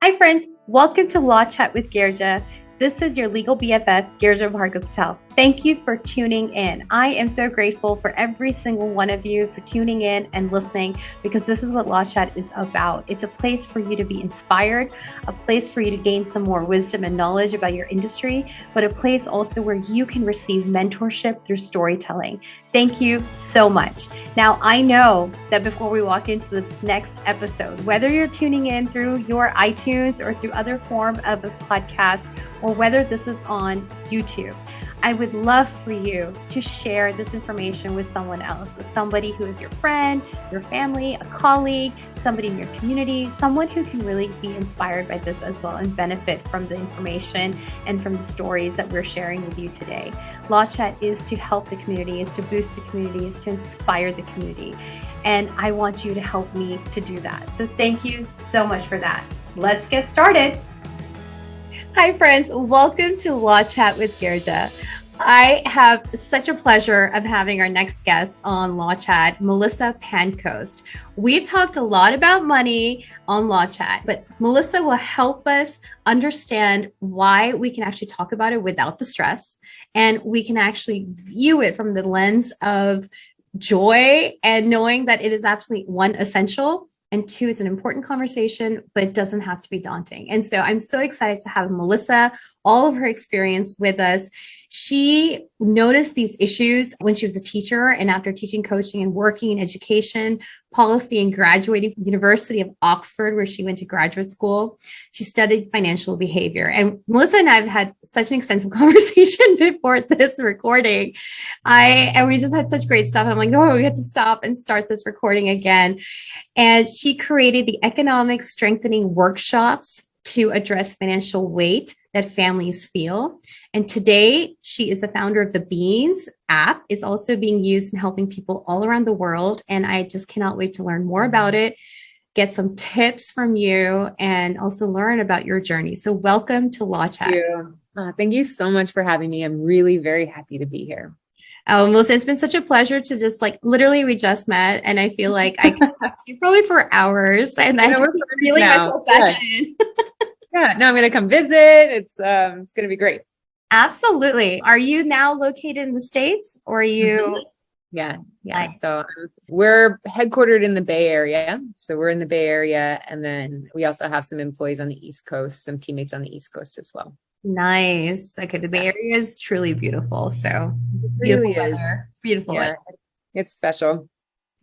Hi friends, welcome to Law Chat with Girija. This is your legal BFF, Girija Patel. Thank you for tuning in. I am so grateful for every single one of you for tuning in and listening, because this is what Law Chat is about. It's a place for you to be inspired, a place for you to gain some more wisdom and knowledge about your industry, but a place also where you can receive mentorship through storytelling. Thank you so much. Now, I know that before we walk into this next episode, whether you're tuning in through your iTunes or through other form of a podcast, or whether this is on YouTube, I would love for you to share this information with someone else, somebody who is your friend, your family, a colleague, somebody in your community, someone who can really be inspired by this as well and benefit from the information and from the stories that we're sharing with you today. Law Chat is to help the community, is to boost the community, is to inspire the community. And I want you to help me to do that. So thank you so much for that. Let's get started. Hi, friends. Welcome to Law Chat with Girija. I have such a pleasure of having our next guest on Law Chat, Melissa Pancoast. We've talked a lot about money on Law Chat, but Melissa will help us understand why we can actually talk about it without the stress, and we can actually view it from the lens of joy and knowing that it is absolutely, one, essential, and two, it's an important conversation, but it doesn't have to be daunting. And so I'm so excited to have Melissa, all of her experience with us. She noticed these issues when she was a teacher, and after teaching, coaching, and working in education policy and graduating from the University of Oxford, where she went to graduate school, she studied financial behavior. And Melissa and I have had such an extensive conversation before this recording. And we just had such great stuff. I'm like, no, we have to stop and start this recording again. And she created the economic strengthening workshops to address financial weight that families feel. And today, she is the founder of the Beans app. It's also being used in helping people all around the world. And I just cannot wait to learn more about it, get some tips from you, and also learn about your journey. So welcome to Law Chat. Thank you so much for having me. I'm really very happy to be here. Oh, Melissa, it's been such a pleasure to just literally we just met, and I feel like I could talk to you probably for hours, and I can really myself back in. Yeah, no, I'm going to come visit. It's going to be great. Absolutely. Are you now located in the States, or are you? Yeah. Nice. So we're headquartered in the Bay Area. So we're in the Bay Area, and then we also have some employees on the East Coast, some teammates on the East Coast as well. Nice. Okay, the Bay Area is truly beautiful. So beautiful weather. Beautiful weather. It's special.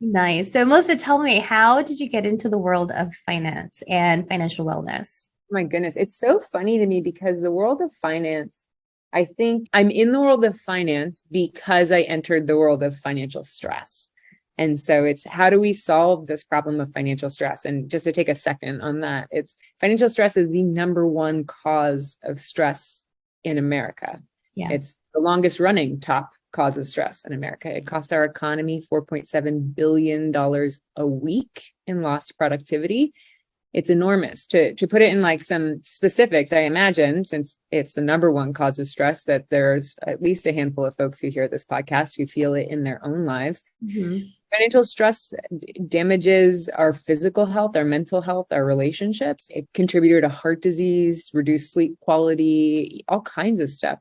Nice. So Melissa, tell me, how did you get into the world of finance and financial wellness? My goodness, it's so funny to me because the world of finance, I think I'm in the world of finance because I entered the world of financial stress. And so it's, how do we solve this problem of financial stress? And just to take a second on that, it's financial stress is the number one cause of stress in America. Yeah. It's the longest running top cause of stress in America. It costs our economy $4.7 billion a week in lost productivity. It's enormous. To put it in some specifics, I imagine, since it's the number one cause of stress, that there's at least a handful of folks who hear this podcast who feel it in their own lives. Mm-hmm. Financial stress damages our physical health, our mental health, our relationships. It contributed to heart disease, reduced sleep quality, all kinds of stuff.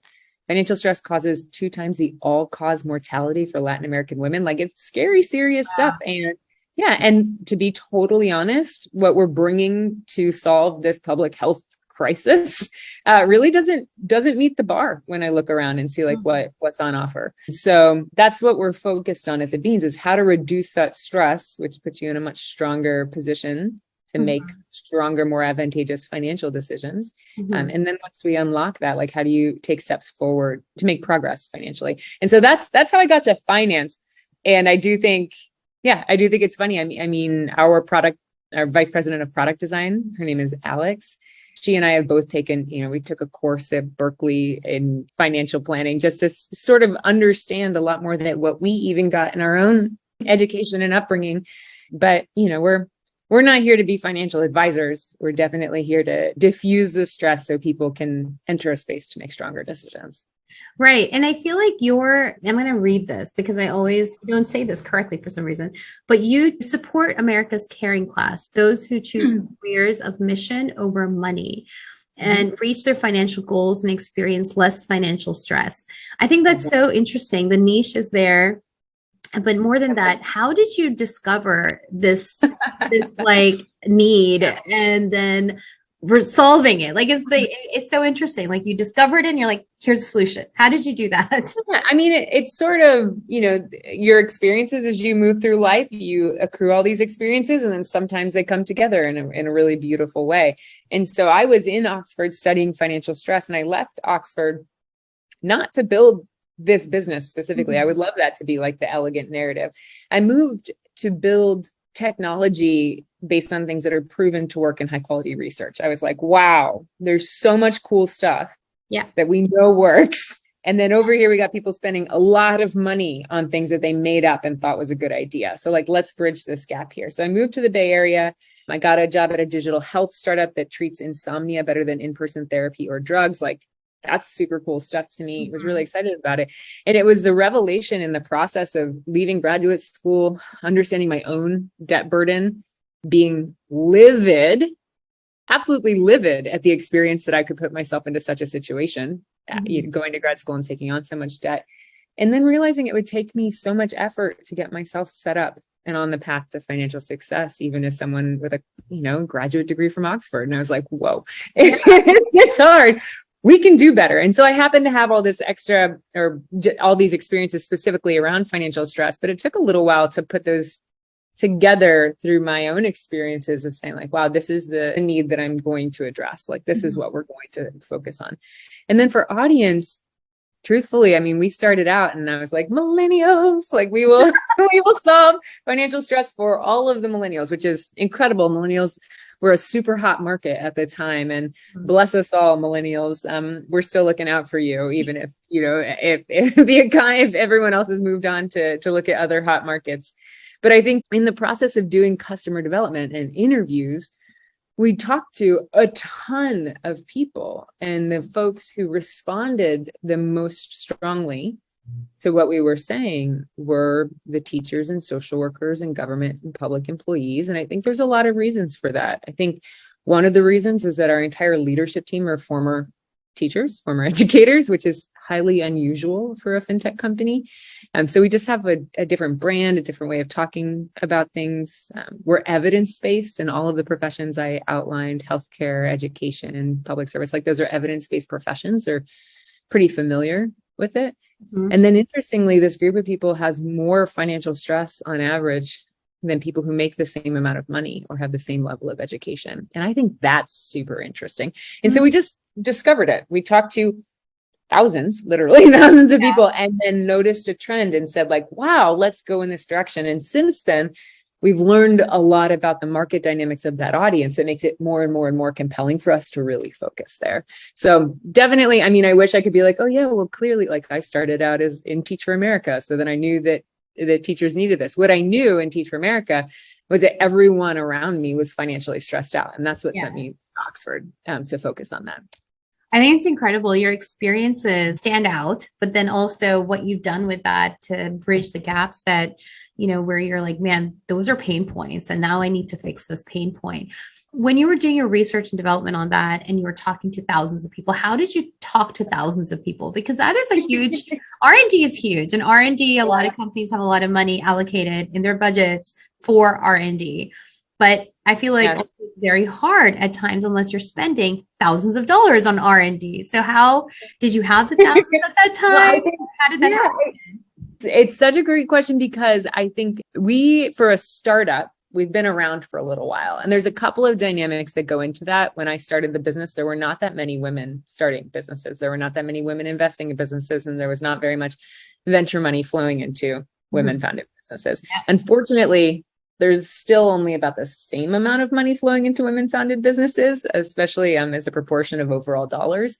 Financial stress causes 2 times the all-cause mortality for Latin American women. It's scary, serious stuff. And yeah. And to be totally honest, what we're bringing to solve this public health crisis really doesn't meet the bar when I look around and see what's on offer. So that's what we're focused on at the Beans, is how to reduce that stress, which puts you in a much stronger position to make stronger, more advantageous financial decisions. And then once we unlock that, how do you take steps forward to make progress financially? And so that's how I got to finance. And I do think it's funny. I mean, our vice president of product design, her name is Alex. She and I have both taken, we took a course at Berkeley in financial planning just to sort of understand a lot more than what we even got in our own education and upbringing. But, we're not here to be financial advisors. We're definitely here to diffuse the stress so people can enter a space to make stronger decisions. Right. And I feel like I'm going to read this because I always don't say this correctly for some reason, but you support America's caring class, those who choose careers of mission over money and reach their financial goals and experience less financial stress. I think that's so interesting. The niche is there. But more than that, how did you discover this like need and then resolving it? Like it's so interesting. Like you discovered it and you're like, here's a solution. How did you do that? I mean, it's sort of, your experiences as you move through life, you accrue all these experiences, and then sometimes they come together in a really beautiful way. And so I was in Oxford studying financial stress, and I left Oxford not to build this business specifically. I would love that to be like the elegant narrative. I moved to build technology based on things that are proven to work in high quality research. I was like, wow, there's so much cool stuff that we know works. And then over here, we got people spending a lot of money on things that they made up and thought was a good idea. So like, let's bridge this gap here. So I moved to the Bay Area. I got a job at a digital health startup that treats insomnia better than in-person therapy or drugs. Like, that's super cool stuff to me. I was really excited about it. And it was the revelation in the process of leaving graduate school, understanding my own debt burden, being livid, absolutely livid at the experience that I could put myself into such a situation, going to grad school and taking on so much debt. And then realizing it would take me so much effort to get myself set up and on the path to financial success, even as someone with a, graduate degree from Oxford. And I was like, whoa, it's hard. We can do better. And so I happened to have all this extra all these experiences specifically around financial stress, but it took a little while to put those together through my own experiences of saying like, wow, this is the need that I'm going to address. Like, this is what we're going to focus on. And then for audience, truthfully, I mean, we started out and I was like, millennials, like we will solve financial stress for all of the millennials, which is incredible. Millennials were a super hot market at the time, and bless us all, millennials. We're still looking out for you, even if, if everyone else has moved on to look at other hot markets. But I think in the process of doing customer development and interviews, we talked to a ton of people, and the folks who responded the most strongly to what we were saying were the teachers and social workers and government and public employees. And I think there's a lot of reasons for that. I think one of the reasons is that our entire leadership team are former teachers, former educators, which is highly unusual for a fintech company. So we just have a different brand, a different way of talking about things. We're evidence-based in all of the professions I outlined: healthcare, education, and public service. Like, those are evidence-based professions. They're pretty familiar with it. And then interestingly, this group of people has more financial stress on average than people who make the same amount of money or have the same level of education. And I think that's super interesting. And so we just discovered it. We talked to literally thousands of people, and then noticed a trend and said like, wow, let's go in this direction. And since then, we've learned a lot about the market dynamics of that audience. It makes it more and more and more compelling for us to really focus there. So definitely, I mean, I wish I could be like, oh yeah, well, clearly, like, I started out as in Teach for America. So then I knew that teachers needed this. What I knew in Teach for America was that everyone around me was financially stressed out. And that's what sent me to Oxford, to focus on that. I think it's incredible. Your experiences stand out, but then also what you've done with that to bridge the gaps that, where you're like, man, those are pain points. And now I need to fix this pain point. When you were doing your research and development on that, and you were talking to thousands of people, how did you talk to thousands of people? Because that is a huge, R&D is huge. And R&D, a lot of companies have a lot of money allocated in their budgets for R&D. But I feel like it's very hard at times unless you're spending thousands of dollars on R&D. So how did you have the thousands at that time? How did that happen? It's such a great question, because I think for a startup, we've been around for a little while. And there's a couple of dynamics that go into that. When I started the business, there were not that many women starting businesses. There were not that many women investing in businesses. And there was not very much venture money flowing into women-founded businesses. Unfortunately, there's still only about the same amount of money flowing into women-founded businesses, especially as a proportion of overall dollars.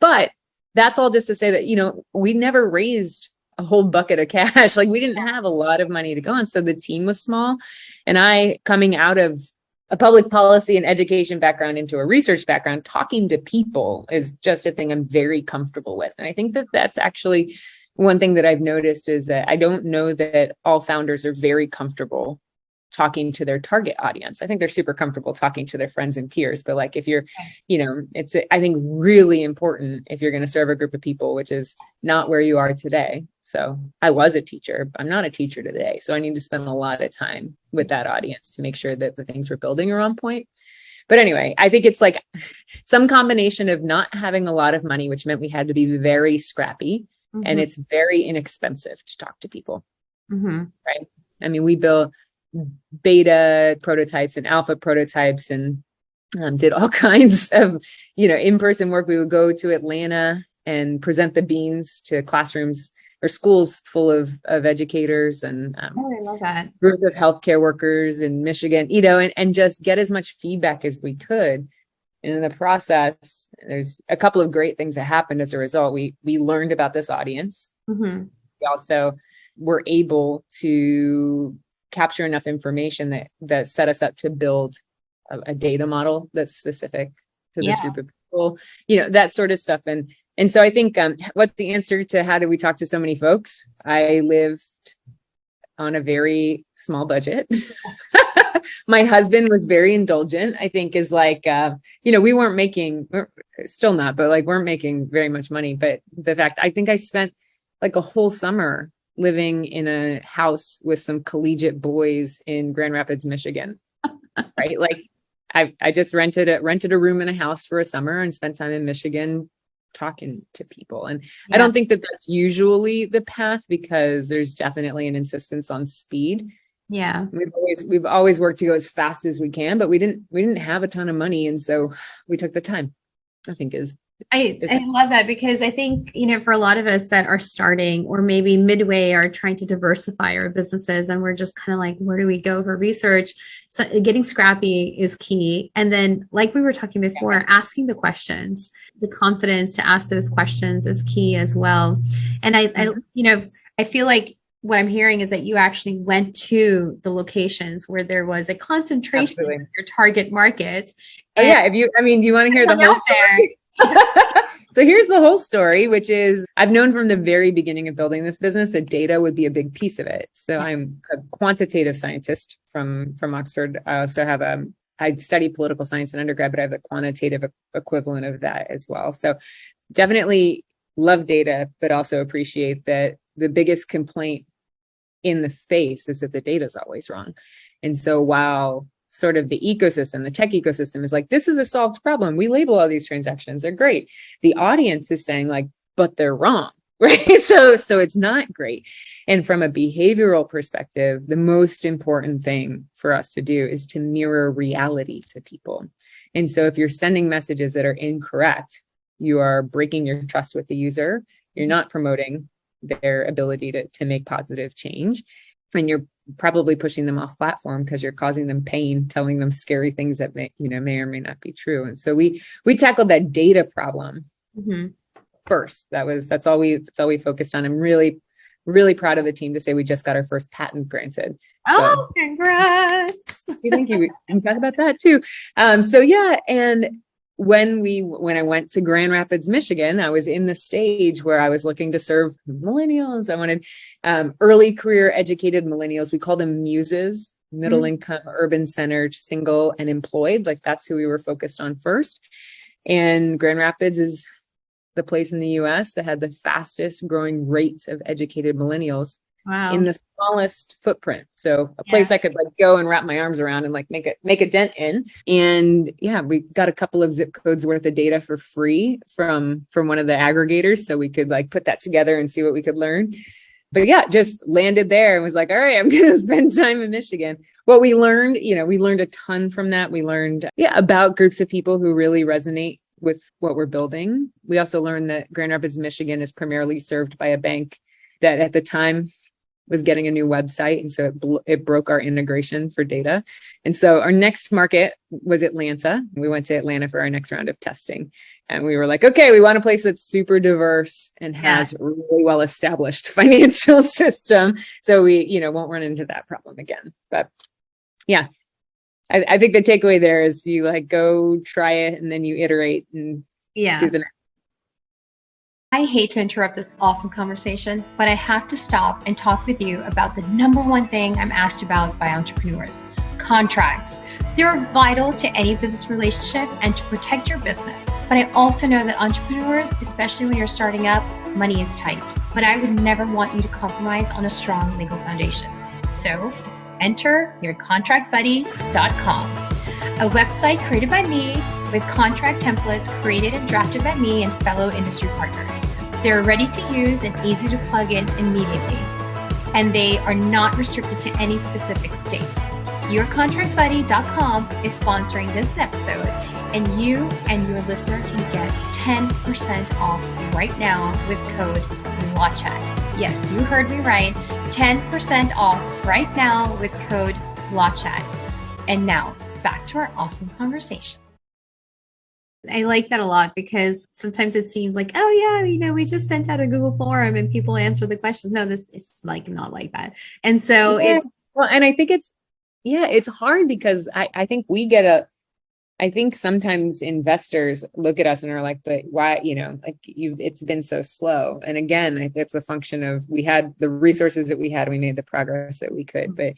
But that's all just to say that, we never raised a whole bucket of cash. Like, we didn't have a lot of money to go on. So the team was small. And I, coming out of a public policy and education background into a research background, talking to people is just a thing I'm very comfortable with. And I think that that's actually one thing that I've noticed is that I don't know that all founders are very comfortable talking to their target audience. I think they're super comfortable talking to their friends and peers, but like if you're, it's, I think, really important if you're going to serve a group of people, which is not where you are today. So I was a teacher, I'm not a teacher today. So I need to spend a lot of time with that audience to make sure that the things we're building are on point. But anyway, I think it's like some combination of not having a lot of money, which meant we had to be very scrappy, and it's very inexpensive to talk to people, right? I mean, we built beta prototypes and alpha prototypes and did all kinds of, in-person work. We would go to Atlanta and present the beans to classrooms or schools full of educators and I love that. groups of healthcare workers in Michigan, and just get as much feedback as we could. And in the process, there's a couple of great things that happened as a result. We learned about this audience. We also were able to capture enough information that set us up to build a data model that's specific to this group of people, that sort of stuff. And so I think what's the answer to how do we talk to so many folks? I lived on a very small budget. My husband was very indulgent, I think, is like, we're still not, but like weren't making very much money. But the fact, I think I spent like a whole summer living in a house with some collegiate boys in Grand Rapids, Michigan, right? Like I just rented a room in a house for a summer and spent time in Michigan talking to people. And I don't think that that's usually the path, because there's definitely an insistence on speed. Yeah. We've always worked to go as fast as we can, but we didn't have a ton of money. And so we took the time, I think I love that, because I think, for a lot of us that are starting or maybe midway are trying to diversify our businesses, and we're just kind of like, where do we go for research? So getting scrappy is key. And then, like we were talking before, asking the questions, the confidence to ask those questions is key as well. And I feel like what I'm hearing is that you actually went to the locations where there was a concentration of your target market. Do you want to hear the whole story? So here's the whole story, which is I've known from the very beginning of building this business that data would be a big piece of it. So I'm a quantitative scientist from Oxford. I also have I studied political science in undergrad, but I have a quantitative equivalent of that as well. So definitely love data, but also appreciate that the biggest complaint in the space is that the data is always wrong. And so while sort of the ecosystem, the tech ecosystem is like, this is a solved problem. We label all these transactions. They're great. The audience is saying like, but they're wrong, right? So it's not great. And from a behavioral perspective, the most important thing for us to do is to mirror reality to people. And so if you're sending messages that are incorrect, you are breaking your trust with the user. You're not promoting their ability to make positive change. And you're probably pushing them off platform because you're causing them pain, telling them scary things that may or may not be true. And so we tackled that data problem first. That's all we focused on. I'm really, really proud of the team to say we just got our first patent granted. Oh, congrats. Thank you. We can talk about that too. And when I went to Grand Rapids, Michigan, I was in the stage where I was looking to serve millennials. I wanted early career educated millennials. We call them muses, middle income, urban centered, single and employed. Like that's who we were focused on first. And Grand Rapids is the place in the US that had the fastest growing rate of educated millennials in the smallest footprint. So a place I could like go and wrap my arms around and like make a dent in. And we got a couple of zip codes worth of data for free from one of the aggregators. So we could like put that together and see what we could learn. But just landed there and was like, all right, I'm going to spend time in Michigan. What we learned, we learned a ton from that. We learned about groups of people who really resonate with what we're building. We also learned that Grand Rapids, Michigan is primarily served by a bank that at the time was getting a new website. And so it broke our integration for data. And so our next market was Atlanta. We went to Atlanta for our next round of testing. And we were like, okay, we want a place that's super diverse and has a really well-established financial system. So we, won't run into that problem again. But I think the takeaway there is you like go try it and then you iterate and do the next. I hate to interrupt this awesome conversation, but I have to stop and talk with you about the number one thing I'm asked about by entrepreneurs: contracts. They're vital to any business relationship and to protect your business. But I also know that entrepreneurs, especially when you're starting up, money is tight. But I would never want you to compromise on a strong legal foundation. So enter yourcontractbuddy.com, a website created by me with contract templates created and drafted by me and fellow industry partners. They're ready to use and easy to plug in immediately. And they are not restricted to any specific state. So yourcontractbuddy.com is sponsoring this episode, and you and your listener can get 10% off right now with code LAWCHAT. Yes, you heard me right. 10% off right now with code LAWCHAT. And now back to our awesome conversation. I like that a lot because sometimes it seems like, oh yeah, we just sent out a Google form and people answer the questions. No, this is like not like that. And so and I think it's hard because I think I think sometimes investors look at us and are like, but why, it's been so slow. And again, I think it's a function of, we had the resources that we had, we made the progress that we could, but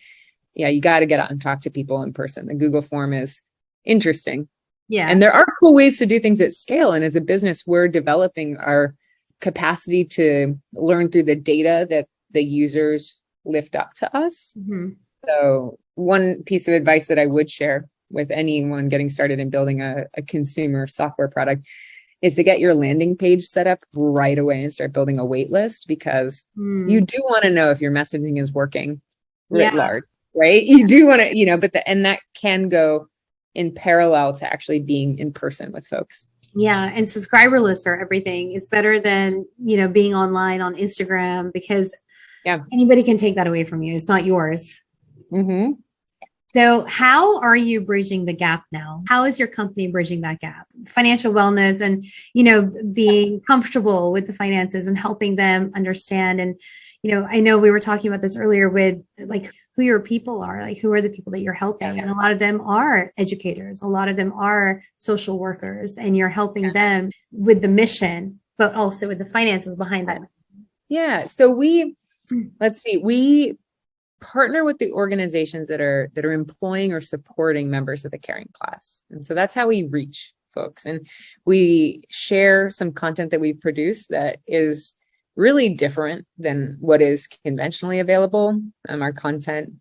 yeah, you got to get out and talk to people in person. The Google form is interesting. Yeah. And there are cool ways to do things at scale. And as a business, we're developing our capacity to learn through the data that the users lift up to us. Mm-hmm. So one piece of advice that I would share with anyone getting started in building a consumer software product is to get your landing page set up right away and start building a wait list, because you do want to know if your messaging is working writ large, right? You do want to, and that can go in parallel to actually being in person with folks. Yeah. And subscriber lists are everything. Is better than, being online on Instagram, because anybody can take that away from you. It's not yours. Mm-hmm. So how are you bridging the gap now? How is your company bridging that gap? Financial wellness and, being comfortable with the finances and helping them understand. And, I know we were talking about this earlier with like who your people are, like who are the people that you're helping. And a lot of them are educators. A lot of them are social workers, and you're helping them with the mission, but also with the finances behind that. Yeah. So we partner with the organizations that are employing or supporting members of the caring class. And so that's how we reach folks. And we share some content that we've produced that is really different than what is conventionally available. Our content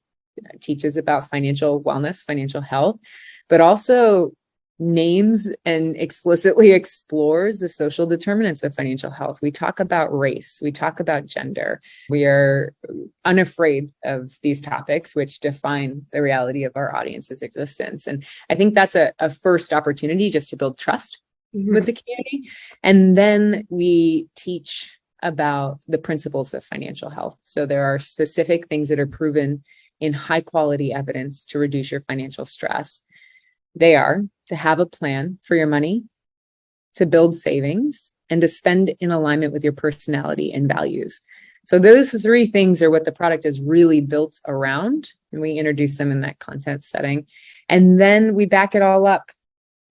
teaches about financial wellness, financial health, but also names and explicitly explores the social determinants of financial health. We talk about race, we talk about gender. We are unafraid of these topics, which define the reality of our audience's existence. And I think that's a first opportunity just to build trust with the community. And then we teach about the principles of financial health. So there are specific things that are proven in high quality evidence to reduce your financial stress. They are to have a plan for your money, to build savings, and to spend in alignment with your personality and values. So those three things are what the product is really built around. And we introduce them in that content setting. And then we back it all up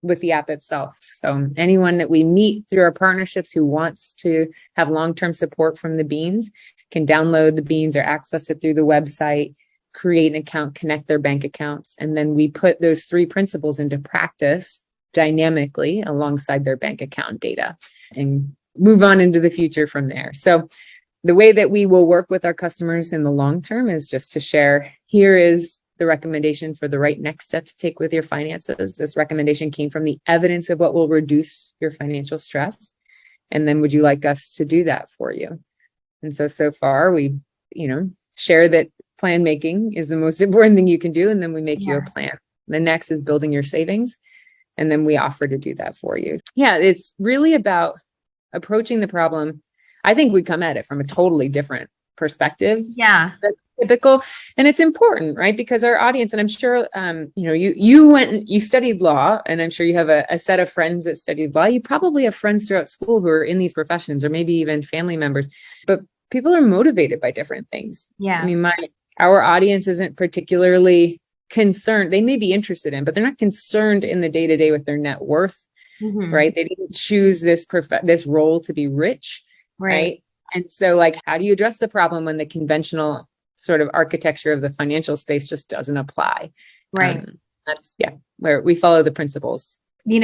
with the app itself. So anyone that we meet through our partnerships who wants to have long-term support from the Beans can download the Beans or access it through the website, create an account, connect their bank accounts. And then we put those three principles into practice dynamically alongside their bank account data and move on into the future from there. So the way that we will work with our customers in the long term is just to share, here is the recommendation for the right next step to take with your finances. This recommendation came from the evidence of what will reduce your financial stress. And then would you like us to do that for you? And so far we, share that plan making is the most important thing you can do. And then we make you a plan. The next is building your savings. And then we offer to do that for you. Yeah, it's really about approaching the problem. I think we come at it from a totally different perspective. Yeah. That's typical. And it's important, right? Because our audience, and I'm sure, you went and you studied law, and I'm sure you have a set of friends that studied law. You probably have friends throughout school who are in these professions, or maybe even family members, but people are motivated by different things. Yeah. I mean, our audience isn't particularly concerned. They may be interested in, but they're not concerned in the day-to-day with their net worth, right? They didn't choose this role to be rich, right? And so like, how do you address the problem when the conventional sort of architecture of the financial space just doesn't apply? Right. That's where we follow the principles.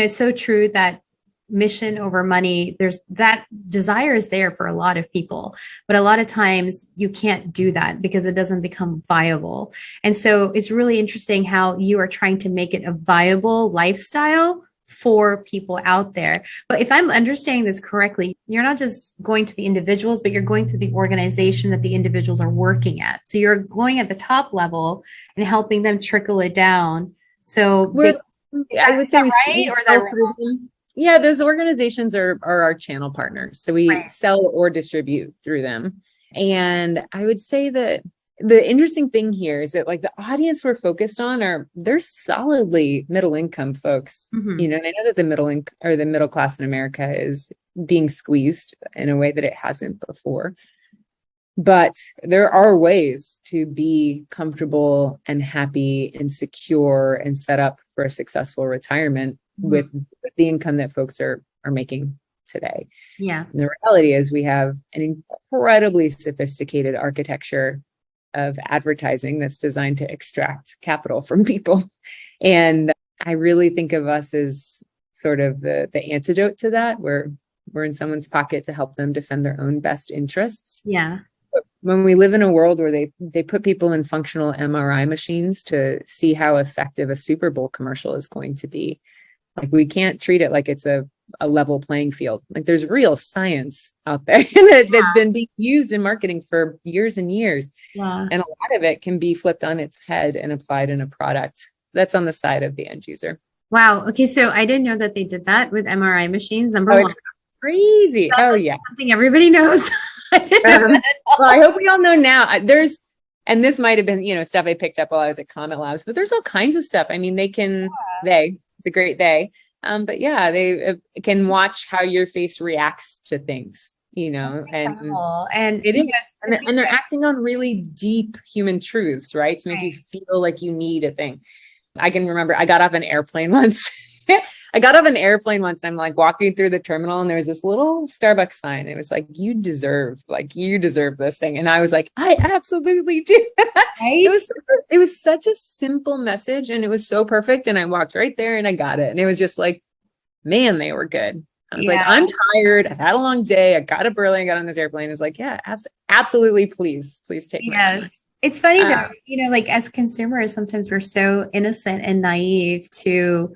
So true that mission over money, there's that desire is there for a lot of people, but a lot of times you can't do that because it doesn't become viable. And so it's really interesting how you are trying to make it a viable lifestyle for people out there. But if I'm understanding this correctly, you're not just going to the individuals, but you're going through the organization that the individuals are working at. So you're going at the top level and helping them trickle it down. So I would say right, or is that wrong? Yeah, those organizations are our channel partners. So we sell or distribute through them. And I would say that the interesting thing here is that like the audience we're focused on they're solidly middle income folks. And I know that the middle class in America is being squeezed in a way that it hasn't before. But there are ways to be comfortable and happy and secure and set up for a successful retirement with the income that folks are making today. Yeah. And the reality is we have an incredibly sophisticated architecture of advertising that's designed to extract capital from people. And I really think of us as sort of the antidote to that, where we're in someone's pocket to help them defend their own best interests. Yeah. When we live in a world where they put people in functional MRI machines to see how effective a Super Bowl commercial is going to be, like we can't treat it like it's a level playing field. Like there's real science out there that's been being used in marketing for years and years. Yeah. And a lot of it can be flipped on its head and applied in a product that's on the side of the end user. Wow. Okay. So I didn't know that they did that with MRI machines. Number one. Crazy. Something everybody knows. Well, I hope we all know now. And this might have been, stuff I picked up while I was at Comet Labs, but there's all kinds of stuff. I mean, they can watch how your face reacts to things, and it is, and they're acting on really deep human truths, right? To make you feel like you need a thing. I can remember I got off an airplane once. And I'm like walking through the terminal and there was this little Starbucks sign. It was like, you deserve this thing. And I was like, I absolutely do. Right? It was such a simple message and it was so perfect. And I walked right there and I got it. And it was just like, man, they were good. I was like, I'm tired. I've had a long day. I got up early. I got on this airplane. It's like, yeah, absolutely. Please take my money. It's funny though, like as consumers, sometimes we're so innocent and naive to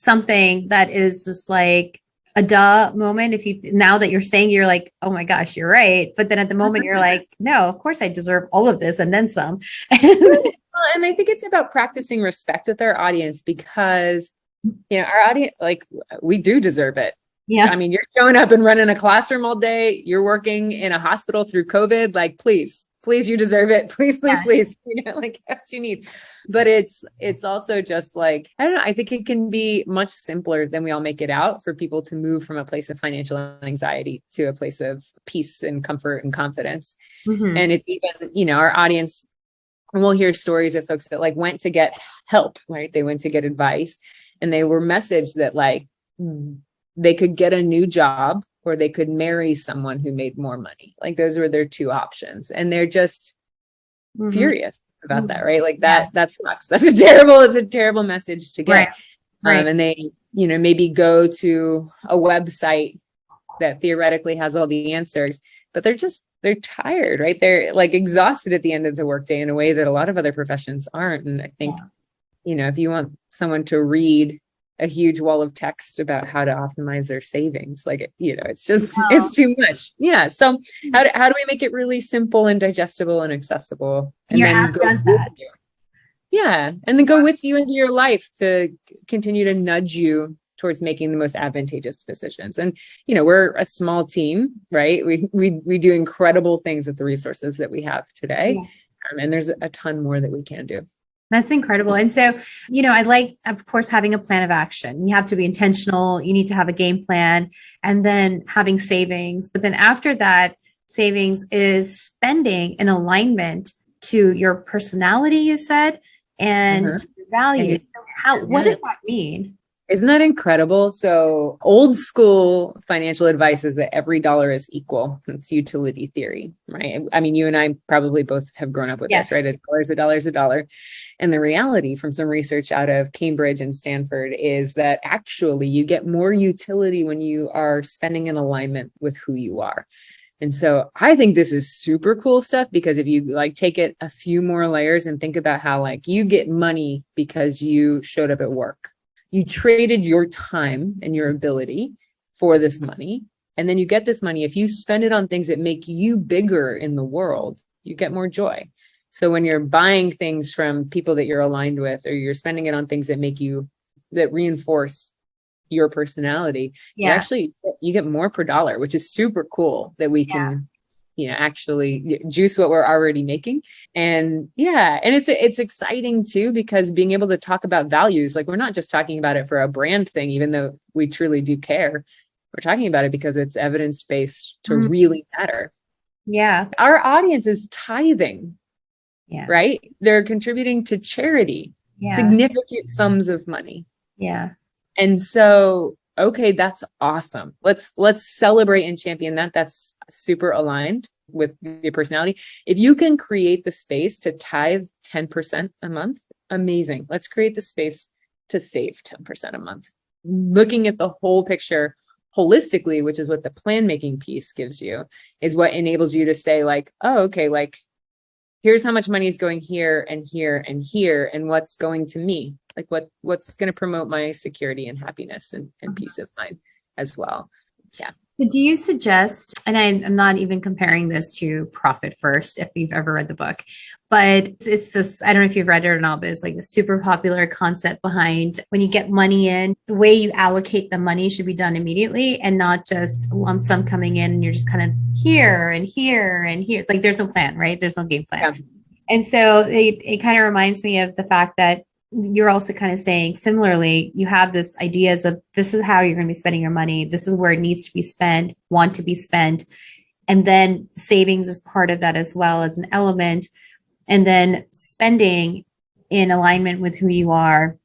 something that is just like a duh moment. Now that you're saying, you're like, oh my gosh, you're right. But then at the moment you're like, no, of course I deserve all of this and then some. And I think it's about practicing respect with our audience because, our audience, like we do deserve it. Yeah. I mean, you're showing up and running a classroom all day. You're working in a hospital through COVID. Like, please, you deserve it. Please. Like what you need. But it's also just like, I don't know. I think it can be much simpler than we all make it out for people to move from a place of financial anxiety to a place of peace and comfort and confidence. And it's even, our audience, and we'll hear stories of folks that like went to get help, right? They went to get advice and they were messaged that like, they could get a new job or they could marry someone who made more money. Like those were their two options. And they're just furious about that, right? Like that sucks. It's a terrible message to get. Right. And they, maybe go to a website that theoretically has all the answers, but they're tired, right? They're like exhausted at the end of the workday in a way that a lot of other professions aren't. And I think, if you want someone to read a huge wall of text about how to optimize their savings, like, it's just, it's too much. Yeah. So how do we make it really simple and digestible and accessible? And your app does that. Yeah. And then go with you into your life to continue to nudge you towards making the most advantageous decisions. And, we're a small team, right? We do incredible things with the resources that we have today. And there's a ton more that we can do. That's incredible. And so, I like, of course, having a plan of action. You have to be intentional. You need to have a game plan and then having savings. But then after that, savings is spending in alignment to your personality, you said, and value. And So what does that mean? Isn't that incredible? So old school financial advice is that every dollar is equal. It's utility theory, right? I mean, you and I probably both have grown up with this, right? A dollar is a dollar. And the reality from some research out of Cambridge and Stanford is that actually you get more utility when you are spending in alignment with who you are. And so I think this is super cool stuff, because if you like take it a few more layers and think about how like you get money because you showed up at work. You traded your time and your ability for this money. And then you get this money. If you spend it on things that make you bigger in the world, you get more joy. So when you're buying things from people that you're aligned with, or you're spending it on things that that reinforce your personality, you get more per dollar, which is super cool that we can actually juice what we're already making. And it's exciting too, because being able to talk about values, like we're not just talking about it for a brand thing, even though we truly do care. We're talking about it because it's evidence-based to really matter. Yeah. Our audience is tithing, right? They're contributing to charity, significant sums of money. Yeah. And so, okay, that's awesome. Let's celebrate and champion that. That's super aligned with your personality. If you can create the space to tithe 10% a month, amazing. Let's create the space to save 10% a month. Looking at the whole picture holistically, which is what the plan making piece gives you, is what enables you to say like, oh, okay, like here's how much money is going here and here and here, and what's going to me, like what's going to promote my security and happiness and peace of mind as well. Yeah. So do you suggest, and I'm not even comparing this to Profit First, if you've ever read the book, but it's this, I don't know if you've read it or not, but it's like the super popular concept behind when you get money in, the way you allocate the money should be done immediately and not just a lump sum coming in and you're just kind of here and here and here. Like there's no plan, right? There's no game plan. Yeah. And so it kind of reminds me of the fact that you're also kind of saying similarly, you have this ideas of this is how you're going to be spending your money. This is where it needs to be spent, want to be spent. And then savings is part of that as well as an element. And then spending in alignment with who you are.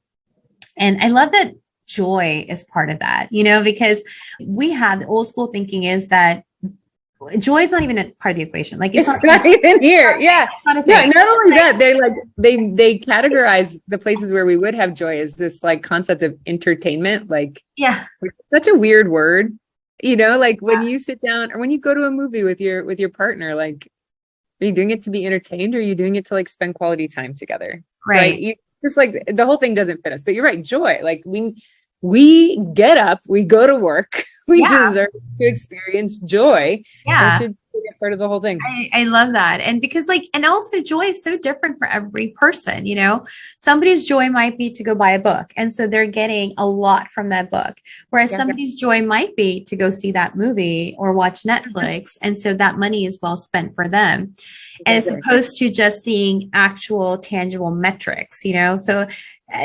And I love that joy is part of that, because we have the old school thinking is that joy is not even a part of the equation. Like it's not even here. Yeah. Not only that, they're like, they categorize the places where we would have joy as this like concept of entertainment. Like, such a weird word, like when you sit down or when you go to a movie with your partner, like, are you doing it to be entertained or are you doing it to like spend quality time together? Right. You just like the whole thing doesn't fit us, but you're right. Joy. Like we get up, we go to work, we deserve to experience joy. That should be a part of the whole thing. I love that. And because and also joy is so different for every person, somebody's joy might be to go buy a book. And so they're getting a lot from that book. Whereas somebody's joy might be to go see that movie or watch Netflix. And so that money is well spent for them. And as opposed to just seeing actual tangible metrics, so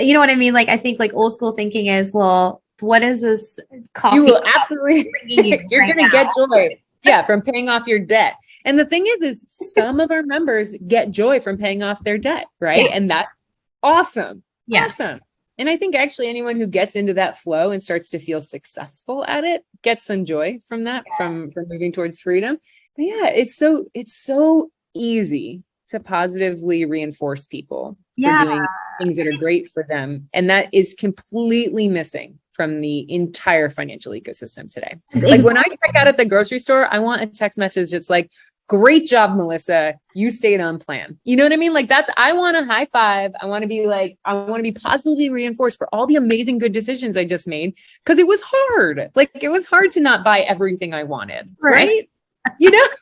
you know what I mean? Like, I think like old school thinking is, well, what is this coffee? You will absolutely, you're going to get joy from paying off your debt. And the thing is some of our members get joy from paying off their debt, right? Yeah. And that's awesome. Yeah. Awesome. And I think actually anyone who gets into that flow and starts to feel successful at it gets some joy from that, from moving towards freedom. But it's so easy to positively reinforce people for doing things that are great for them. And that is completely missing from the entire financial ecosystem today. Like when I check out at the grocery store, I want a text message that's like, great job, Melissa. You stayed on plan. You know what I mean? Like I want a high five. I want to be positively reinforced for all the amazing good decisions I just made. Cause it was hard. Like it was hard to not buy everything I wanted. Right.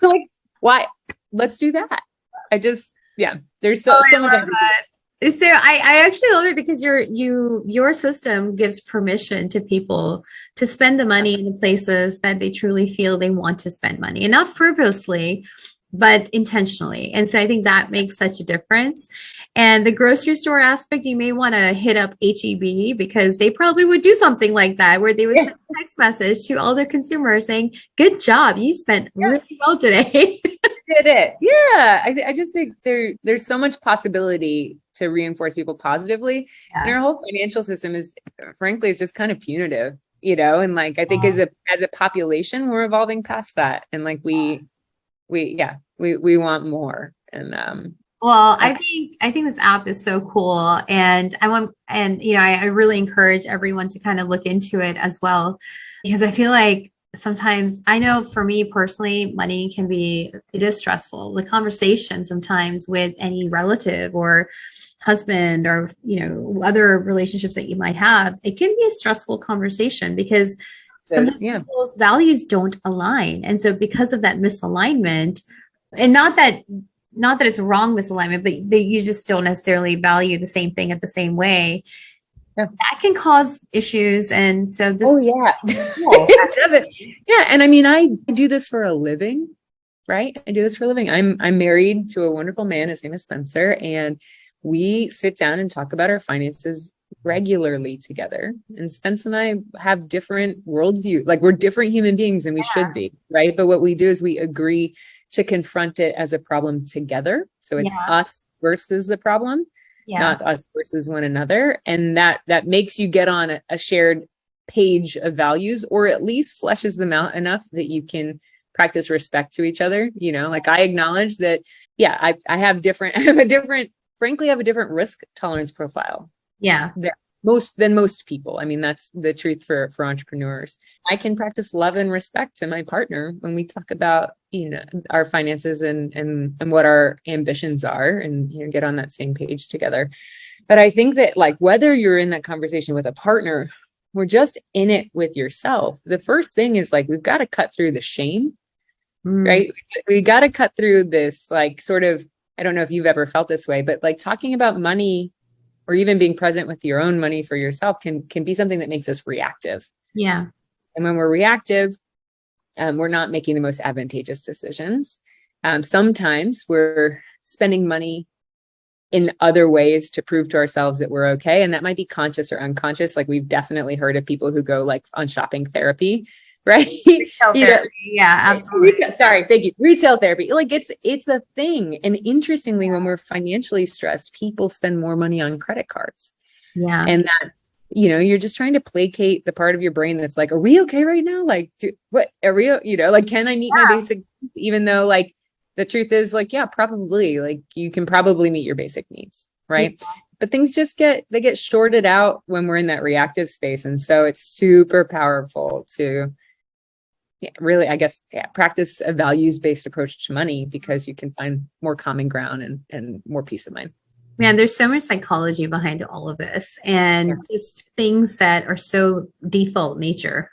Like why? Let's do that. There's so much. So I actually love it because your system gives permission to people to spend the money in the places that they truly feel they want to spend money, and not frivolously, but intentionally. And so I think that makes such a difference. And the grocery store aspect, you may want to hit up HEB because they probably would do something like that, where they would send a text message to all their consumers saying, good job, you spent really well today. Did it. Yeah. I just think there's so much possibility to reinforce people positively. Yeah. And our whole financial system is, frankly, it's just kind of punitive, and like, I think as a population, we're evolving past that. And like, we want more. And, well, I think this app is so cool, and I really encourage everyone to kind of look into it as well, because I feel like sometimes, I know for me personally, money it is stressful. The conversation sometimes with any relative or husband or, other relationships that you might have, it can be a stressful conversation because sometimes people's values don't align. And so because of that misalignment, and not that it's wrong misalignment, but you just don't necessarily value the same thing at the same way. Yeah. That can cause issues. And so this. Oh yeah. Cool. Yeah. And I mean, I do this for a living, right? I do this for a living. I'm married to a wonderful man. His name is Spencer. And we sit down and talk about our finances regularly together. And Spence and I have different worldview. Like, we're different human beings, and we should be, right? But what we do is we agree to confront it as a problem together. So it's us versus the problem, not us versus one another. And that makes you get on a shared page of values, or at least fleshes them out enough that you can practice respect to each other. Like, I acknowledge that, I have a different risk tolerance profile. Yeah. Than most people. I mean, that's the truth for entrepreneurs. I can practice love and respect to my partner when we talk about, our finances and what our ambitions are, and, get on that same page together. But I think that, like, whether you're in that conversation with a partner or just in it with yourself, the first thing is, like, we've got to cut through the shame, right? We got to cut through this, like, sort of, I don't know if you've ever felt this way, but like, talking about money or even being present with your own money for yourself can be something that makes us reactive. Yeah. And when we're reactive, we're not making the most advantageous decisions. Sometimes we're spending money in other ways to prove to ourselves that we're okay. And that might be conscious or unconscious. Like, we've definitely heard of people who go, like, on shopping therapy, right? Retail therapy. Yeah, absolutely. Sorry, thank you. Retail therapy. Like, it's a thing. And interestingly, when we're financially stressed, people spend more money on credit cards. Yeah. And that's, you're just trying to placate the part of your brain that's like, are we okay right now? Like, what are we, like, can I meet my basic needs? Even though, like, the truth is, like, yeah, probably, like, you can probably meet your basic needs. Right. Yeah. But things just get shorted out when we're in that reactive space. And so it's super powerful to really, I guess, practice a values-based approach to money, because you can find more common ground and more peace of mind. Man, there's so much psychology behind all of this, and just things that are so default nature,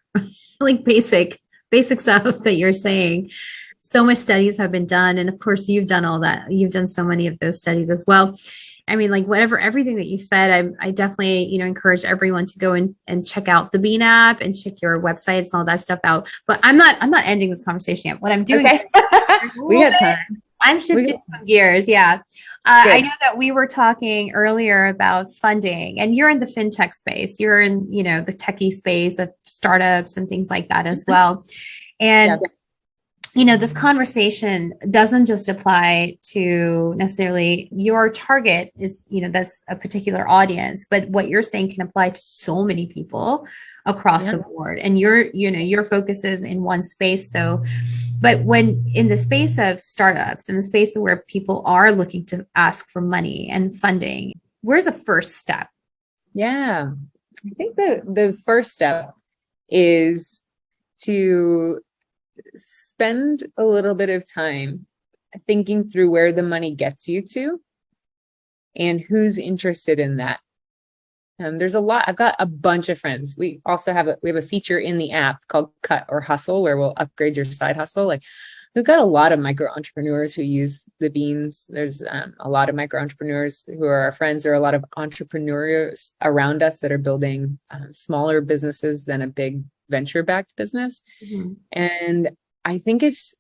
like basic stuff that you're saying. So much studies have been done. And of course, you've done all that. You've done so many of those studies as well. I mean, like, everything that you said, I definitely, encourage everyone to go and check out the Bean app and check your websites and all that stuff out. But I'm not ending this conversation yet. What I'm doing, we got time. I'm shifting some gears. Yeah. I know that we were talking earlier about funding, and you're in the fintech space. You're in, the techie space of startups and things like that as well. And this conversation doesn't just apply to necessarily your target is, that's a particular audience, but what you're saying can apply to so many people across the board. And your focus is in one space though. But when in the space of startups, in the space where people are looking to ask for money and funding, where's the first step? Yeah, I think the first step is to spend a little bit of time thinking through where the money gets you to and who's interested in that. There's a lot. I've got a bunch of friends. We also have a feature in the app called Cut or Hustle, where we'll upgrade your side hustle. Like, we've got a lot of micro entrepreneurs who use the beans. There's a lot of micro entrepreneurs who are our friends. There are a lot of entrepreneurs around us that are building smaller businesses than a big venture-backed business. Mm-hmm. And I think it's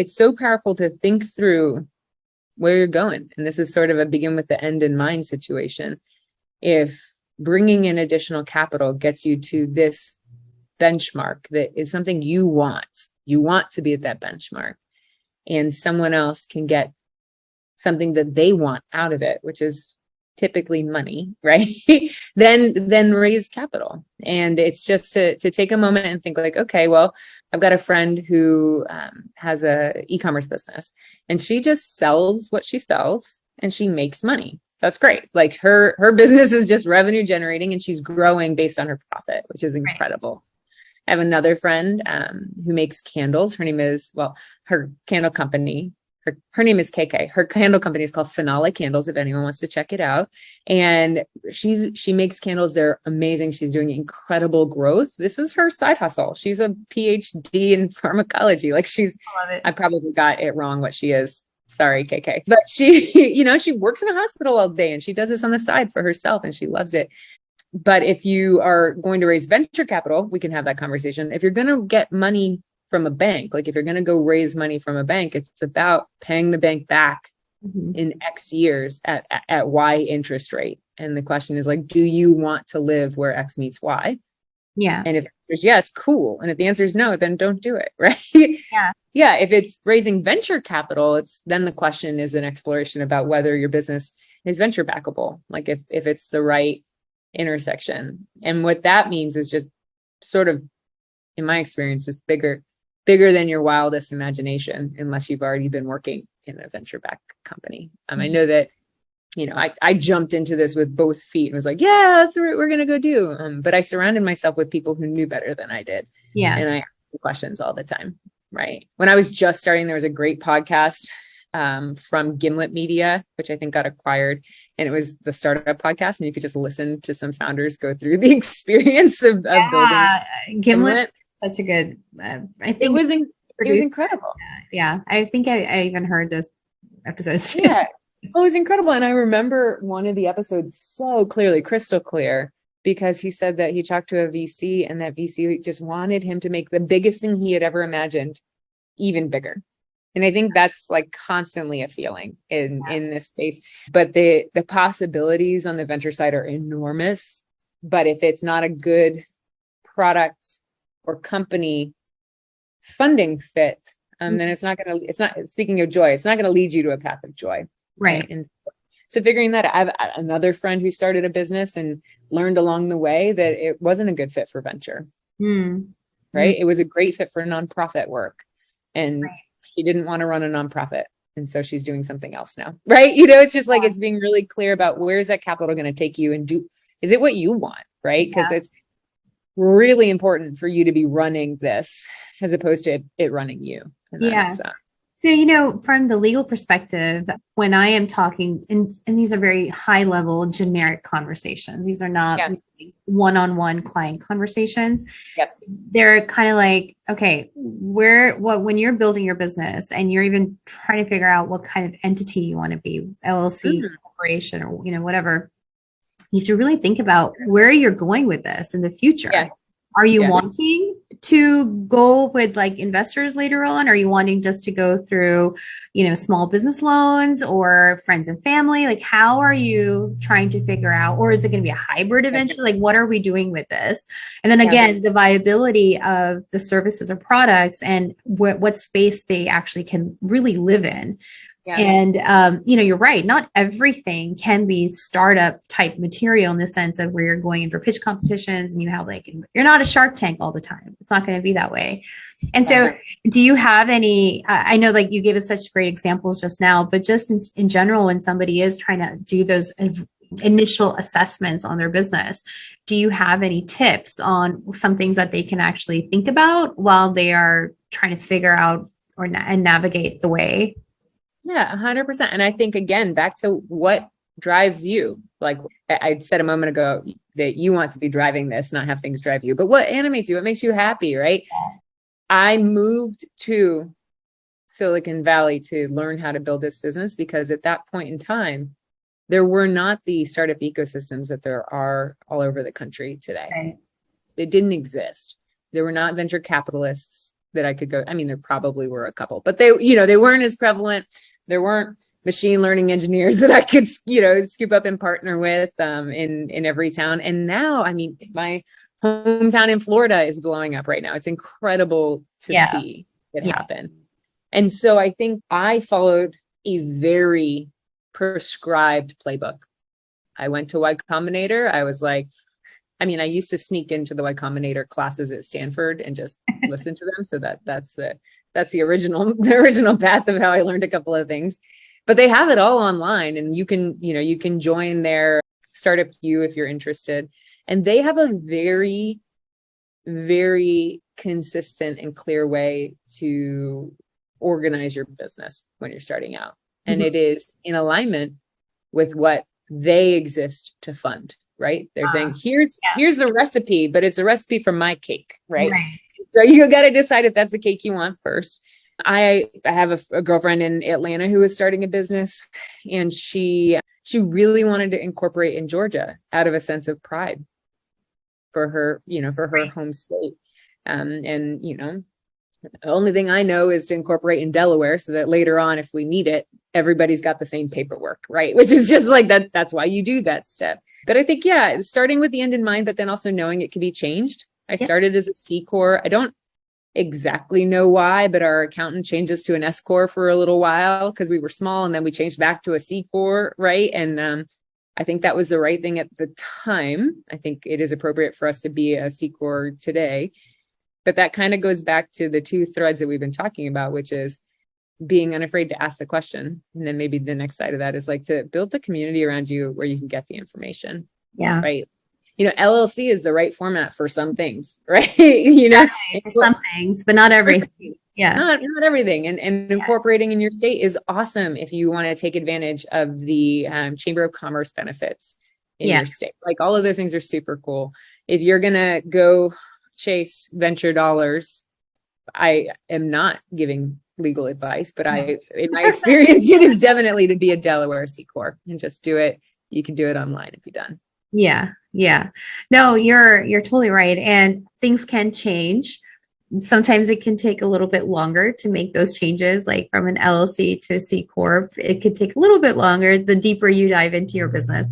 so powerful to think through where you're going. And this is sort of a begin with the end in mind situation. If bringing in additional capital gets you to this benchmark that is something you want to be at that benchmark, and someone else can get something that they want out of it, which is typically money, right? then raise capital. And it's just to take a moment and think like, okay, well, I've got a friend who has a e-commerce business, and she just sells what she sells and she makes money. That's great. Like her business is just revenue generating, and she's growing based on her profit, which is incredible. Right. I have another friend who makes candles. Her name is, well, her candle company, her name is KK. Her candle company is called Finale Candles, if anyone wants to check it out. And she makes candles. They're amazing. She's doing incredible growth. This is her side hustle. She's a PhD in pharmacology. Like I probably got it wrong what she is. Sorry, KK. But she, she works in a hospital all day and she does this on the side for herself and she loves it. But if you are going to raise venture capital, we can have that conversation. If you're going to get money from a bank, like if you're going to go raise money from a bank, it's about paying the bank back in X years at Y interest rate. And the question is like, do you want to live where X meets Y? Yeah. And if the answer is yes, cool. And if the answer is no, then don't do it. Right. Yeah. Yeah. If it's raising venture capital, then the question is an exploration about whether your business is venture backable. Like if it's the right intersection. And what that means is just sort of, in my experience, just bigger than your wildest imagination, unless you've already been working in a venture-backed company. I know that, I jumped into this with both feet and was like, yeah, that's what we're going to go do. But I surrounded myself with people who knew better than I did. Yeah. And I asked questions all the time. Right. When I was just starting, there was a great podcast from Gimlet Media, which I think got acquired. And it was the startup podcast. And you could just listen to some founders go through the experience of building Gimlet. Such a good, I think it was incredible. Yeah. I think I even heard those episodes too. Yeah. It was incredible. And I remember one of the episodes so clearly, crystal clear, because he said that he talked to a VC and that VC just wanted him to make the biggest thing he had ever imagined even bigger. And I think that's like constantly a feeling in this space. But the possibilities on the venture side are enormous. But if it's not a good product or company funding fit, then it's not, speaking of joy, it's not going to lead you to a path of joy. Right. And so figuring that out, I have another friend who started a business and learned along the way that it wasn't a good fit for venture. Right. It was a great fit for nonprofit work. And she didn't want to run a nonprofit. And so she's doing something else now. Right. It's just like, it's being really clear about where is that capital going to take you and is it what you want? Right. Because it's really important for you to be running this as opposed to it running you. And So, from the legal perspective, when I am talking, and these are very high level, generic conversations, these are not one-on-one client conversations. Yep. They're kind of like, okay, when you're building your business and you're even trying to figure out what kind of entity you want to be, LLC, corporation, or, whatever, you have to really think about where you're going with this in the future. Yeah. Are you wanting to go with like investors later on? Are you wanting just to go through, small business loans or friends and family? Like, how are you trying to figure out, or is it going to be a hybrid eventually? Like, what are we doing with this? And then again, the viability of the services or products and what space they actually can really live in. Yeah. And, you're right. Not everything can be startup type material in the sense of where you're going in for pitch competitions and you have you're not a Shark Tank all the time. It's not going to be that way. And so do you have any, I know you gave us such great examples just now, but just in general, when somebody is trying to do those initial assessments on their business, do you have any tips on some things that they can actually think about while they are trying to figure out and navigate the way? Yeah, 100%. And I think, again, back to what drives you. Like I said a moment ago, that you want to be driving this, not have things drive you. But what animates you? What makes you happy, right? I moved to Silicon Valley to learn how to build this business because at that point in time, there were not the startup ecosystems that there are all over the country today. Right. It didn't exist. There were not venture capitalists that I could go. I mean, there probably were a couple, but they weren't as prevalent. There weren't machine learning engineers that I could, scoop up and partner with in every town. And now, I mean, my hometown in Florida is blowing up right now. It's incredible to see it happen. And so I think I followed a very prescribed playbook. I went to Y Combinator. I was like, I mean, I used to sneak into the Y Combinator classes at Stanford and just listen to them. So that's the original path of how I learned a couple of things. But they have it all online, and you can join their startup queue if you're interested. And they have a very, very consistent and clear way to organize your business when you're starting out. And it is in alignment with what they exist to fund, right? They're saying, here's the recipe, but it's a recipe for my cake, right? So you got to decide if that's the cake you want first. I have a girlfriend in Atlanta who is starting a business, and she really wanted to incorporate in Georgia out of a sense of pride for her, for her home state. And, the only thing I know is to incorporate in Delaware so that later on, if we need it, everybody's got the same paperwork, right? Which is just like that. That's why you do that step. But I think, starting with the end in mind, but then also knowing it can be changed. I started as a C Corp. I don't exactly know why, but our accountant changed us to an S Corp for a little while because we were small, and then we changed back to a C Corp, right? And I think that was the right thing at the time. I think it is appropriate for us to be a C Corp today. But that kind of goes back to the two threads that we've been talking about, which is being unafraid to ask the question. And then maybe the next side of that is like to build the community around you where you can get the information. Yeah. Right. LLC is the right format for some things, right? For some things, but not everything. Yeah. Not everything. And incorporating in your state is awesome if you want to take advantage of the Chamber of Commerce benefits in your state. Like all of those things are super cool. If you're going to go chase venture dollars, I am not giving legal advice, but in my experience, it is definitely to be a Delaware C Corp and just do it. You can do it online if you're done. Yeah. No, you're totally right. And things can change. Sometimes it can take a little bit longer to make those changes, like from an LLC to a C Corp. It could take a little bit longer the deeper you dive into your business.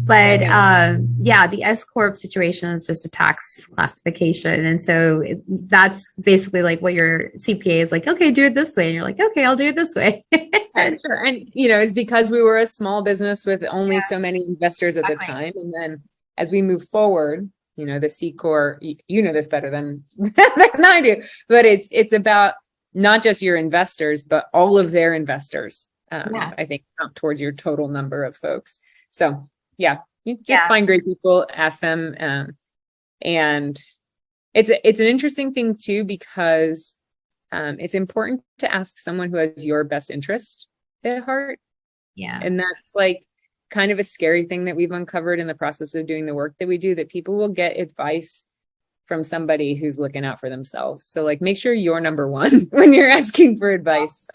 But the S Corp situation is just a tax classification. And so that's basically like what your CPA is like, okay, do it this way. And you're like, okay, I'll do it this way. Sure. And, it's because we were a small business with only so many investors at the time. And then as we move forward, the C Corp, you know this better than I do, but it's about not just your investors, but all of their investors, I think count towards your total number of folks. So you just find great people, ask them. And it's an interesting thing too, because it's important to ask someone who has your best interest at heart. Yeah. And that's like kind of a scary thing that we've uncovered in the process of doing the work that we do, that people will get advice from somebody who's looking out for themselves. So like, make sure you're number one when you're asking for advice.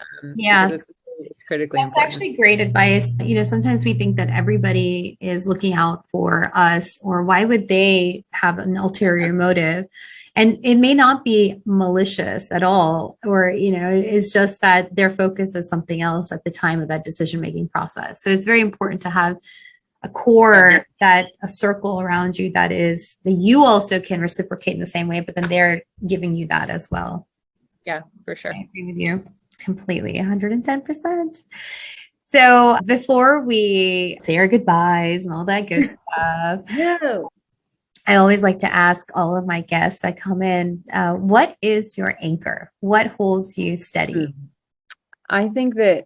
It's critically important. That's actually great advice. Sometimes we think that everybody is looking out for us, or why would they have an ulterior motive? And it may not be malicious at all, or, it's just that their focus is something else at the time of that decision-making process. So it's very important to have a core, a circle around you that you also can reciprocate in the same way, but then they're giving you that as well. Yeah, for sure. I agree with you completely, 110%. So before we say our goodbyes and all that good stuff, I always like to ask all of my guests that come in, what is your anchor? What holds you steady? I think that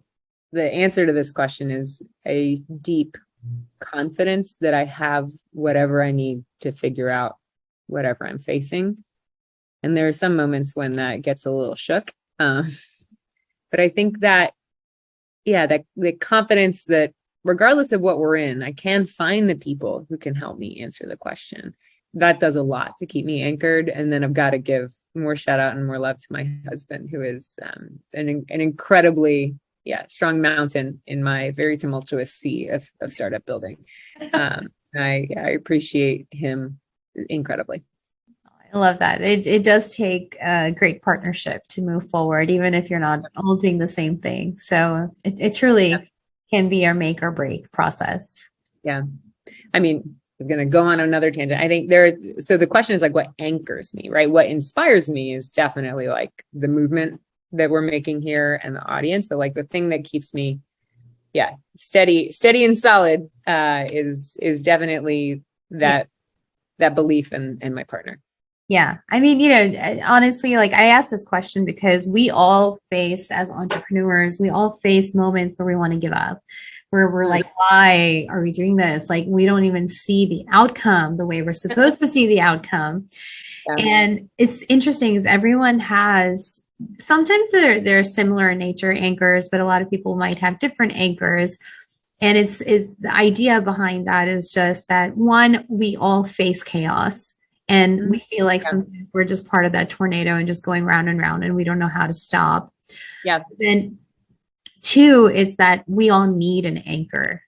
the answer to this question is a deep confidence that I have whatever I need to figure out whatever I'm facing. And there are some moments when that gets a little shook. But I think that, that the confidence that regardless of what we're in, I can find the people who can help me answer the question. That does a lot to keep me anchored. And then I've got to give more shout out and more love to my husband, who is an incredibly strong mountain in my very tumultuous sea of startup building. I appreciate him incredibly. I love that. It does take a great partnership to move forward, even if you're not all doing the same thing. So it truly can be our make or break process. Yeah. I mean, I was going to go on another tangent. I think so the question is like, what anchors me, right? What inspires me is definitely like the movement that we're making here and the audience, but like the thing that keeps me steady and solid is definitely that belief in my partner. Yeah. I mean, honestly, like I asked this question because we all face, as entrepreneurs, we all face moments where we want to give up, where we're like, why are we doing this? Like, we don't even see the outcome the way we're supposed to see the outcome. Yeah. And it's interesting because everyone has, sometimes they're similar in nature, anchors, but a lot of people might have different anchors. And it's the idea behind that is just that, one, we all face chaos. And we feel like sometimes we're just part of that tornado and just going round and round and we don't know how to stop. Yeah. Then two, is that we all need an anchor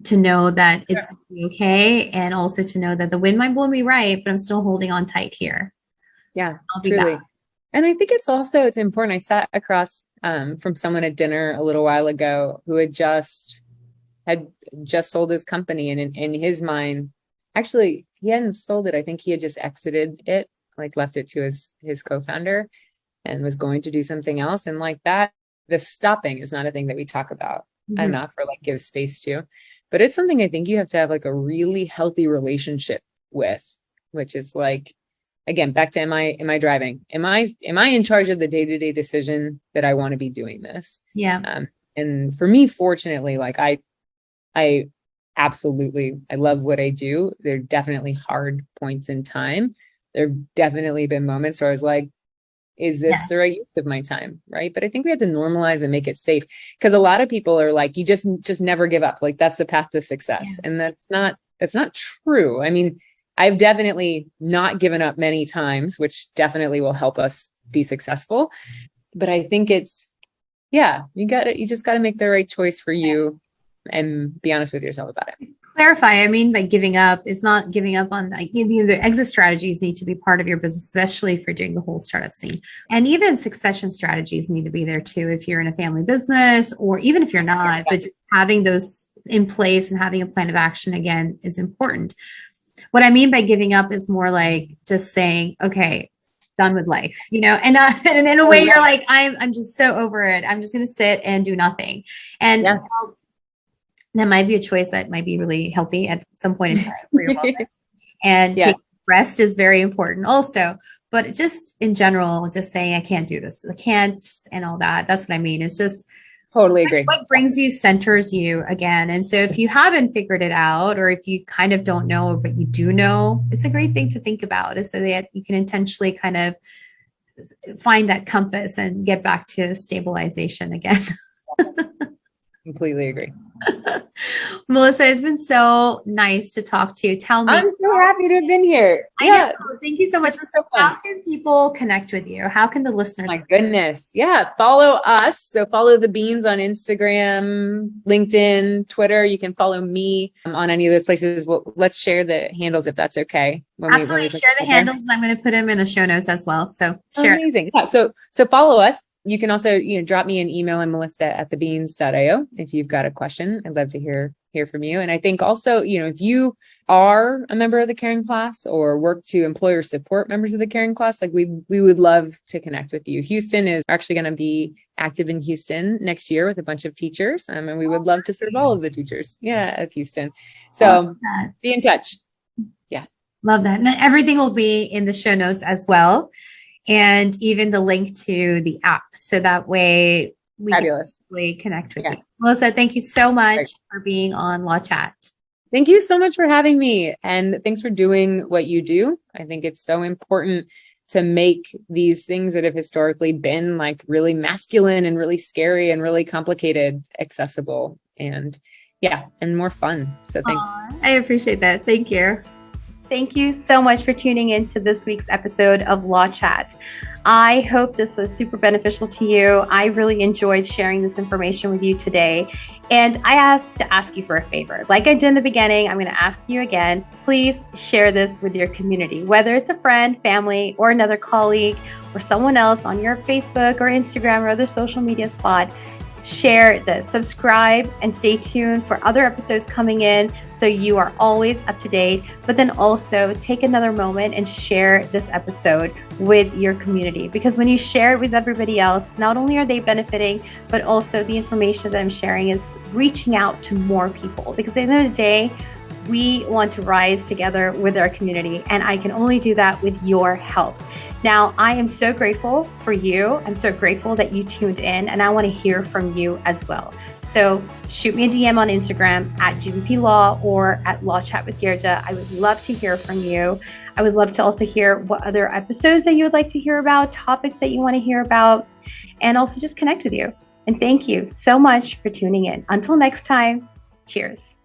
to know that it's going to be okay. And also to know that the wind might blow me right, but I'm still holding on tight here. Yeah, I'll be truly. back. And I think it's important. I sat across from someone at dinner a little while ago who had just sold his company. And in his mind, actually, he hadn't sold it. I think he had just exited it, like left it to his co-founder and was going to do something else. And like that, the stopping is not a thing that we talk about enough or like give space to. But it's something I think you have to have like a really healthy relationship with, which is like, again, back to am I driving? Am I in charge of the day-to-day decision that I want to be doing this? Yeah. And for me, fortunately, like I absolutely, I love what I do. There are definitely hard points in time. There have definitely been moments where I was like, is this the right use of my time? Right. But I think we have to normalize and make it safe, because a lot of people are like, you just never give up. Like that's the path to success. Yeah. And that's not true. I mean, I've definitely not given up many times, which definitely will help us be successful. But I think it's, you just got to make the right choice for you and be honest with yourself about it. Clarify. I mean, by giving up is not giving up on, like, the exit strategies need to be part of your business, especially if you're doing the whole startup scene. And even succession strategies need to be there too, if you're in a family business, or even if you're not, but having those in place and having a plan of action again is important. What I mean by giving up is more like just saying, okay, done with life, and in a way you're like, I'm just so over it. I'm just going to sit and do nothing. And that might be a choice that might be really healthy at some point in time for your wellness. And taking rest is very important also. But just in general, just saying, I can't do this, I can't, and all that. That's what I mean. It's just totally agree. What brings you centers you again. And so if you haven't figured it out, or if you kind of don't know, but you do know, it's a great thing to think about, is so that you can intentionally kind of find that compass and get back to stabilization again. Completely agree. Melissa, it's been so nice to talk to you. Tell me. I'm so happy to have been here. Thank you so much. So how can people connect with you? How can the listeners? My goodness. Yeah. Follow us. So follow The Beans on Instagram, LinkedIn, Twitter. You can follow me on any of those places. Well, let's share the handles if that's okay. Absolutely. Share the handles, and I'm going to put them in the show notes as well. So share. Amazing. Yeah. So follow us. You can also, drop me an email at melissa@thebeans.io if you've got a question. I'd love to hear from you. And I think also, if you are a member of the Caring Class or work to employ or support members of the Caring Class, like we would love to connect with you. Houston is actually going to be active in Houston next year with a bunch of teachers. And we would love to serve all of the teachers of Houston. So be in touch. Yeah. Love that. And everything will be in the show notes as well. And even the link to the app. So that way we can really connect with you. Melissa, thank you so much for being on Law Chat. Thank you so much for having me. And thanks for doing what you do. I think it's so important to make these things that have historically been like really masculine and really scary and really complicated accessible and more fun. So thanks. I appreciate that. Thank you. Thank you so much for tuning in to this week's episode of Law Chat. I hope this was super beneficial to you. I really enjoyed sharing this information with you today. And I have to ask you for a favor. Like I did in the beginning, I'm going to ask you again, please share this with your community, whether it's a friend, family, or another colleague, or someone else on your Facebook or Instagram or other social media spot. share this, subscribe, and stay tuned for other episodes coming in so you are always up to date. But then also take another moment and share this episode with your community, because when you share it with everybody else, not only are they benefiting, but also the information that I'm sharing is reaching out to more people, because at the end of the day, we want to rise together with our community, and I can only do that with your help. Now, I am so grateful for you. I'm so grateful that you tuned in, and I want to hear from you as well. So shoot me a DM on Instagram at GVP Law or at Law Chat with Girija. I would love to hear from you. I would love to also hear what other episodes that you would like to hear about, topics that you want to hear about, and also just connect with you. And thank you so much for tuning in. Until next time, cheers.